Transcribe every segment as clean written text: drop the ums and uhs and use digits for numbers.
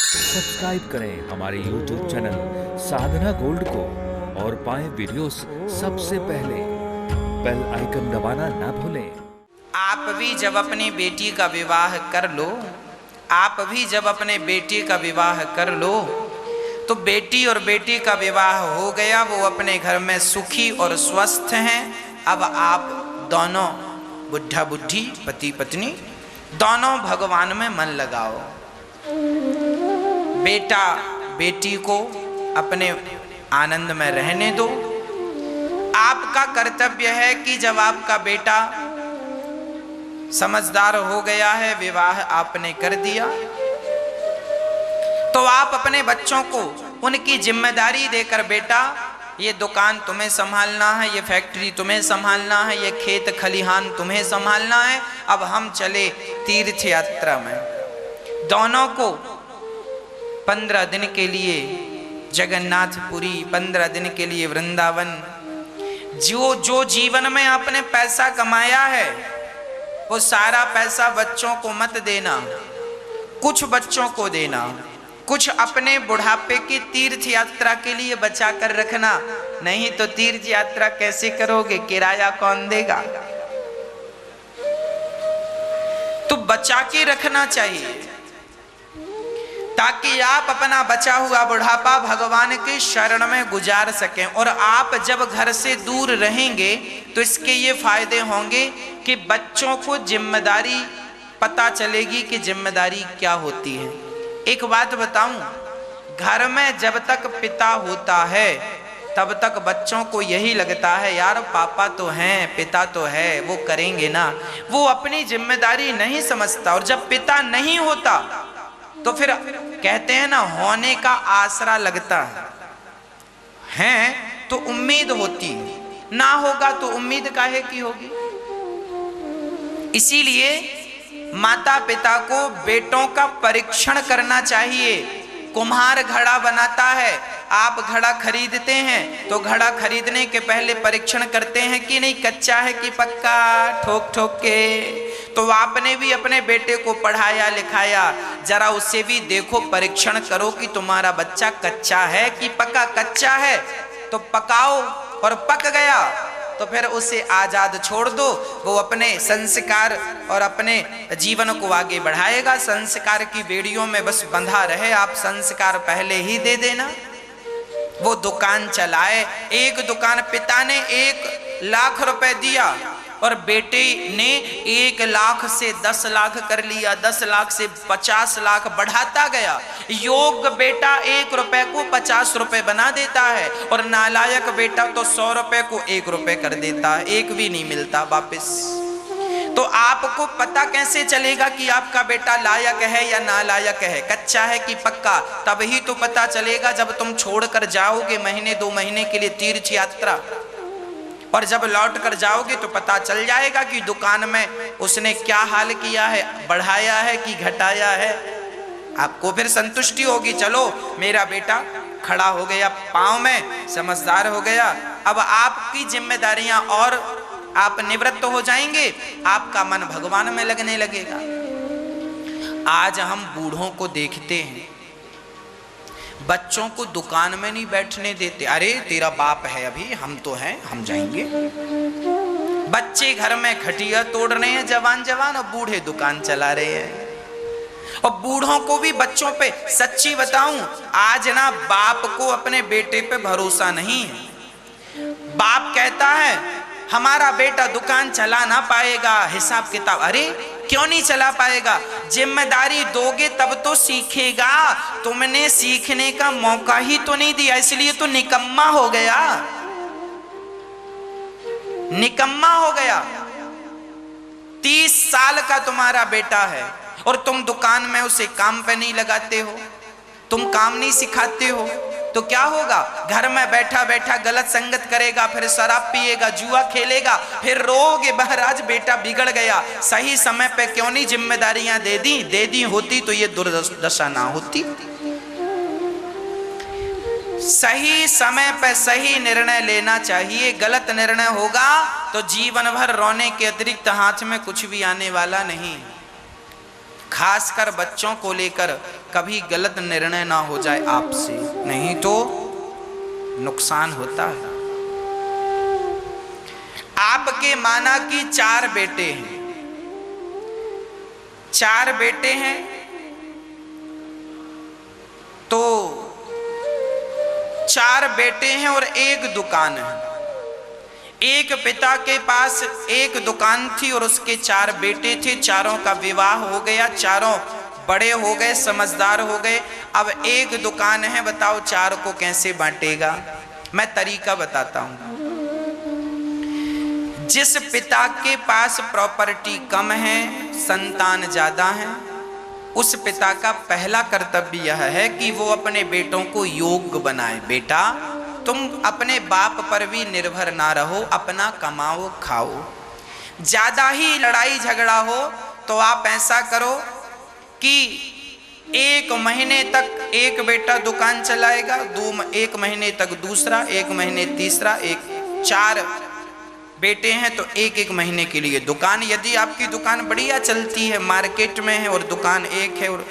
Subscribe करें हमारे YouTube channel साधना gold को और पाएं वीडियोस सबसे पहले। बेल आइकन दबाना ना भूलें। आप भी जब अपनी बेटी का विवाह कर लो, आप भी जब अपने बेटे का विवाह कर लो, तो बेटी और बेटे का विवाह हो गया, वो अपने घर में सुखी और स्वस्थ हैं। अब आप दोनों बुढ़ा बुढ़ी पति पत्नी दोनों भगवान में मन लगाओ। बेटा बेटी को अपने आनंद में रहने दो। आपका कर्तव्य है कि जब आपका बेटा समझदार हो गया है, विवाह आपने कर दिया, तो आप अपने बच्चों को उनकी जिम्मेदारी देकर, बेटा ये दुकान तुम्हें संभालना है, ये फैक्ट्री तुम्हें संभालना है, ये खेत खलिहान तुम्हें संभालना है, अब हम चले तीर्थ यात्रा में। दोनों को 15 दिन के लिए जगन्नाथपुरी, 15 दिन के लिए वृंदावन। जो जीवन में आपने पैसा कमाया है, वो सारा पैसा बच्चों को मत देना, कुछ बच्चों को देना, कुछ अपने बुढ़ापे की तीर्थ यात्रा के लिए बचा कर रखना। नहीं तो तीर्थ यात्रा कैसे करोगे, किराया कौन देगा? तो बचा के रखना चाहिए, ताकि आप अपना बचा हुआ बुढ़ापा भगवान के शरण में गुजार सकें। और आप जब घर से दूर रहेंगे तो इसके ये फायदे होंगे कि बच्चों को जिम्मेदारी पता चलेगी कि जिम्मेदारी क्या होती है। एक बात बताऊं, घर में जब तक पिता होता है तब तक बच्चों को यही लगता है, यार पापा तो हैं, पिता तो है, वो करेंगे ना। वो अपनी जिम्मेदारी नहीं समझता। और जब पिता नहीं होता तो फिर कहते हैं ना, होने का आसरा लगता है तो उम्मीद होती, ना होगा तो उम्मीद काहे की होगी। इसीलिए माता पिता को बेटों का परीक्षण करना चाहिए। कुम्हार घड़ा बनाता है, आप घड़ा खरीदते हैं तो घड़ा खरीदने के पहले परीक्षण करते हैं कि नहीं कच्चा है कि पक्का, ठोक ठोक के। तो आपने भी अपने बेटे को पढ़ाया लिखाया, जरा उससे भी देखो, परीक्षण करो कि तुम्हारा बच्चा कच्चा है कि पक्का। कच्चा है तो पकाओ, और पक गया तो फिर उसे आजाद छोड़ दो, वो अपने संस्कार और अपने जीवन को आगे बढ़ाएगा। संस्कार की बेड़ियों में बस बंधा रहे, आप संस्कार पहले ही दे देना। वो दुकान चलाए, एक दुकान, पिता ने 1 लाख रुपए दिया और बेटे ने 1 लाख से 10 लाख कर लिया, 10 लाख से 50 लाख बढ़ाता गया। योग्य बेटा 1 रुपए को 50 रुपए बना देता है, और नालायक बेटा तो 100 रुपए को 1 रुपए कर देता है, 1 भी नहीं मिलता वापस। तो आपको पता कैसे चलेगा कि आपका बेटा लायक है या नालायक है, कच्चा है कि पक्का? तभी तो पता चलेगा जब तुम छोड़कर जाओगे महीने 2 महीने के लिए तीर्थ यात्रा, और जब लौट कर जाओगे तो पता चल जाएगा कि दुकान में उसने क्या हाल किया है, बढ़ाया है कि घटाया है। आपको फिर संतुष्टि होगी, चलो मेरा बेटा खड़ा हो गया पांव में, समझदार हो गया। अब आपकी जिम्मेदारियां और आप निवृत्त हो जाएंगे, आपका मन भगवान में लगने लगेगा। आज हम बूढ़ों को देखते हैं, बच्चों को दुकान में नहीं बैठने देते। अरे तेरा बाप है अभी, हम तो हैं, हम जाएंगे। बच्चे घर में खटिया तोड़ रहे हैं, जवान जवान, और बूढ़े दुकान चला रहे हैं। और बूढ़ों को भी बच्चों पे, सच्ची बताऊं, आज ना बाप को अपने बेटे पे भरोसा नहीं है। बाप कहता है हमारा बेटा दुकान चला ना पाएगा, हिसाब किताब। अरे क्यों नहीं चला पाएगा? जिम्मेदारी दोगे तब तो सीखेगा। तुमने सीखने का मौका ही तो नहीं दिया, इसलिए तो निकम्मा हो गया, निकम्मा हो गया। 30 साल का तुम्हारा बेटा है और तुम दुकान में उसे काम पे नहीं लगाते हो, तुम काम नहीं सिखाते हो, तो क्या होगा? घर में बैठा बैठा गलत संगत करेगा, फिर शराब पिएगा, जुआ खेलेगा, फिर रोगे महाराज बेटा बिगड़ गया। सही समय पे क्यों नहीं जिम्मेदारियां दे दी होती तो ये दुर्दशा ना होती। सही समय पे सही निर्णय लेना चाहिए। गलत निर्णय होगा तो जीवन भर रोने के अतिरिक्त हाथ में कुछ भी आने वाला नहीं। खासकर बच्चों को लेकर कभी गलत निर्णय ना हो जाए आपसे, नहीं तो नुकसान होता है। आपके माना कि 4 बेटे हैं, 4 बेटे हैं तो 4 बेटे हैं और एक दुकान है। एक पिता के पास एक दुकान थी और उसके 4 बेटे थे। चारों का विवाह हो गया, चारों बड़े हो गए, समझदार हो गए। अब एक दुकान है, बताओ 4 को कैसे बांटेगा? मैं तरीका बताता हूं। जिस पिता के पास प्रॉपर्टी कम है, संतान ज्यादा है, उस पिता का पहला कर्तव्य यह है कि वो अपने बेटों को योग्य बनाए। बेटा, तुम अपने बाप पर भी निर्भर ना रहो, अपना कमाओ खाओ। ज्यादा ही लड़ाई झगड़ा हो तो आप ऐसा करो कि 1 महीने तक एक बेटा दुकान चलाएगा, 1 महीने तक दूसरा, 1 महीने तीसरा, 4 बेटे हैं तो 1-1 महीने के लिए दुकान। यदि आपकी दुकान बढ़िया चलती है, मार्केट में है और दुकान एक है, और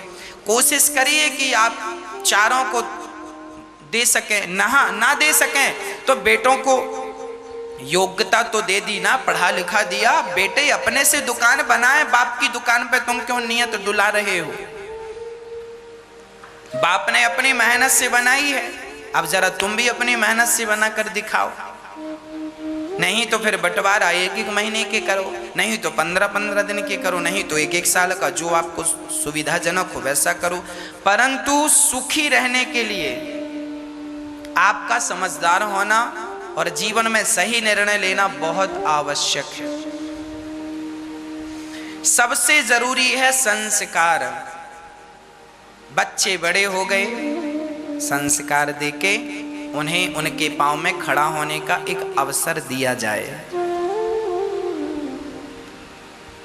कोशिश करिए कि आप चारों को दे सकें। ना दे सकें तो बेटों को योग्यता तो दे दी ना, पढ़ा लिखा दिया, बेटे अपने से दुकान बनाए। बाप की दुकान पे तुम क्यों नियत डुला रहे हो? बाप ने अपनी मेहनत से बनाई है, अब जरा तुम भी अपनी मेहनत से बना कर दिखाओ। नहीं तो फिर बंटवारा 1-1 महीने के करो, नहीं तो 15-15 दिन के करो, नहीं तो 1-1 साल का, जो आपको सुविधाजनक हो वैसा करो। परंतु सुखी रहने के लिए आपका समझदार होना और जीवन में सही निर्णय लेना बहुत आवश्यक है। सबसे जरूरी है संस्कार। बच्चे बड़े हो गए, संस्कार देके उन्हें उनके पांव में खड़ा होने का एक अवसर दिया जाए।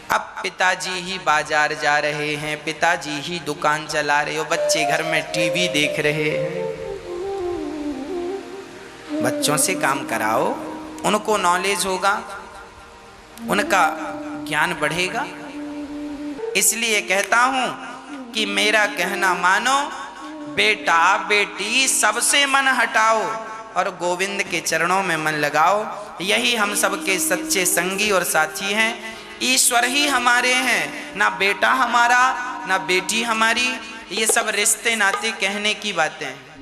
अब पिताजी ही बाजार जा रहे हैं, पिताजी ही दुकान चला रहे हो, बच्चे घर में टीवी देख रहे हैं। बच्चों से काम कराओ, उनको नॉलेज होगा, उनका ज्ञान बढ़ेगा। इसलिए कहता हूं कि मेरा कहना मानो, बेटा बेटी सबसे मन हटाओ और गोविंद के चरणों में मन लगाओ। यही हम सबके सच्चे संगी और साथी हैं। ईश्वर ही हमारे हैं, ना बेटा हमारा ना बेटी हमारी। ये सब रिश्ते नाते कहने की बातें हैं।